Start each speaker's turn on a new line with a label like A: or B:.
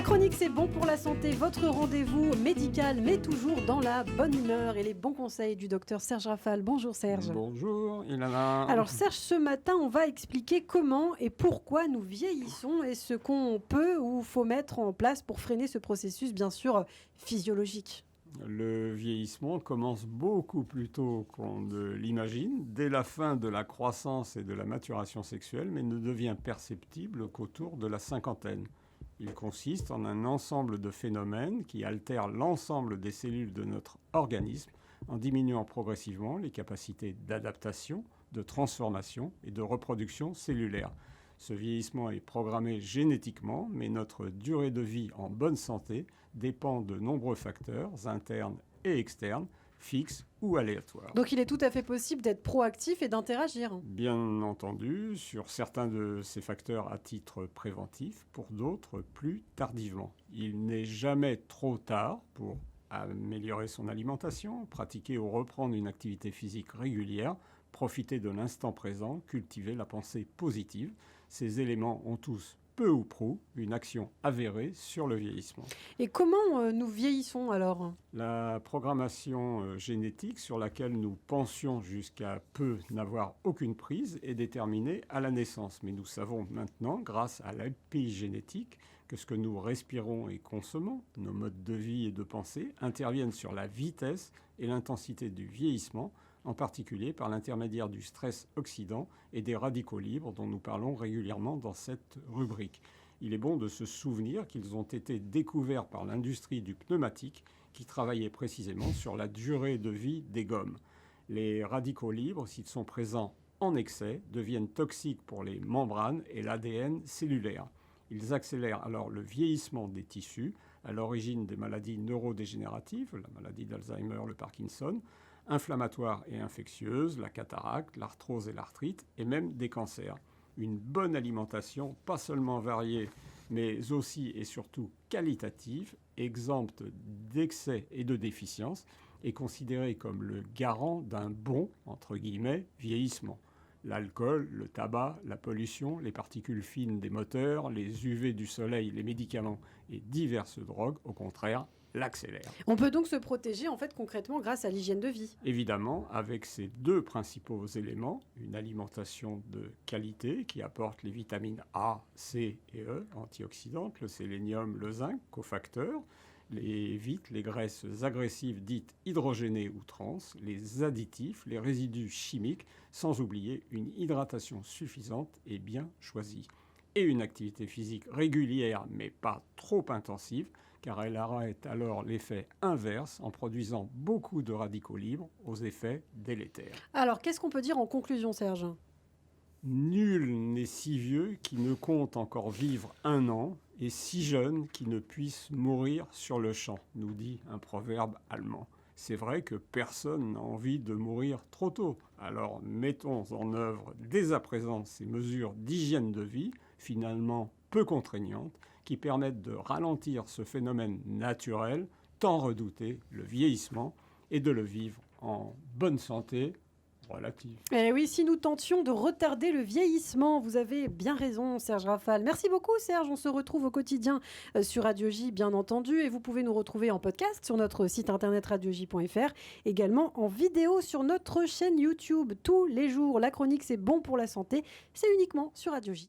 A: La chronique, c'est bon pour la santé, votre rendez-vous médical, mais toujours dans la bonne humeur et les bons conseils du docteur Serge Rafal. Bonjour Serge.
B: Bonjour Ilana.
A: Alors Serge, ce matin, on va expliquer comment et pourquoi nous vieillissons et ce qu'on peut ou faut mettre en place pour freiner ce processus, bien sûr, physiologique.
B: Le vieillissement commence beaucoup plus tôt qu'on ne l'imagine, dès la fin de la croissance et de la maturation sexuelle, mais ne devient perceptible qu'autour de la cinquantaine. Il consiste en un ensemble de phénomènes qui altèrent l'ensemble des cellules de notre organisme en diminuant progressivement les capacités d'adaptation, de transformation et de reproduction cellulaire. Ce vieillissement est programmé génétiquement, mais notre durée de vie en bonne santé dépend de nombreux facteurs internes et externes, fixes ou aléatoires.
A: Donc il est tout à fait possible d'être proactif et d'interagir.
B: Bien entendu, sur certains de ces facteurs à titre préventif, pour d'autres plus tardivement. Il n'est jamais trop tard pour améliorer son alimentation, pratiquer ou reprendre une activité physique régulière, profiter de l'instant présent, cultiver la pensée positive. Ces éléments ont tous, peu ou prou, une action avérée sur le vieillissement.
A: Et comment nous vieillissons alors ?
B: La programmation génétique sur laquelle nous pensions jusqu'à peu n'avoir aucune prise est déterminée à la naissance. Mais nous savons maintenant, grâce à l'épigénétique, que ce que nous respirons et consommons, nos modes de vie et de pensée, interviennent sur la vitesse et l'intensité du vieillissement, en particulier par l'intermédiaire du stress oxydant et des radicaux libres dont nous parlons régulièrement dans cette rubrique. Il est bon de se souvenir qu'ils ont été découverts par l'industrie du pneumatique qui travaillait précisément sur la durée de vie des gommes. Les radicaux libres, s'ils sont présents en excès, deviennent toxiques pour les membranes et l'ADN cellulaire. Ils accélèrent alors le vieillissement des tissus, à l'origine des maladies neurodégénératives, la maladie d'Alzheimer, le Parkinson, inflammatoires et infectieuses, la cataracte, l'arthrose et l'arthrite, et même des cancers. Une bonne alimentation, pas seulement variée, mais aussi et surtout qualitative, exempte d'excès et de déficiences, est considérée comme le garant d'un bon, entre guillemets, vieillissement. L'alcool, le tabac, la pollution, les particules fines des moteurs, les UV du soleil, les médicaments et diverses drogues, au contraire, l'accélèrent.
A: On peut donc se protéger en fait concrètement grâce à l'hygiène de vie.
B: Évidemment, avec ces deux principaux éléments, une alimentation de qualité qui apporte les vitamines A, C et E, antioxydantes, le sélénium, le zinc, cofacteurs, les vites, les graisses agressives dites hydrogénées ou trans, les additifs, les résidus chimiques, sans oublier une hydratation suffisante et bien choisie. Et une activité physique régulière mais pas trop intensive, car elle arrête alors l'effet inverse en produisant beaucoup de radicaux libres aux effets délétères.
A: Alors qu'est-ce qu'on peut dire en conclusion Serge ?
B: Nul n'est si vieux qui ne compte encore vivre 1 an et si jeune qui ne puisse mourir sur le champ, nous dit un proverbe allemand. C'est vrai que personne n'a envie de mourir trop tôt. Alors mettons en œuvre dès à présent ces mesures d'hygiène de vie, finalement peu contraignantes, qui permettent de ralentir ce phénomène naturel, tant redouté, le vieillissement, et de le vivre en bonne santé relative.
A: Eh oui, si nous tentions de retarder le vieillissement, vous avez bien raison Serge Rafal. Merci beaucoup Serge, on se retrouve au quotidien sur Radio J bien entendu et vous pouvez nous retrouver en podcast sur notre site internet radioj.fr, également en vidéo sur notre chaîne YouTube tous les jours. La chronique c'est bon pour la santé, c'est uniquement sur Radio J.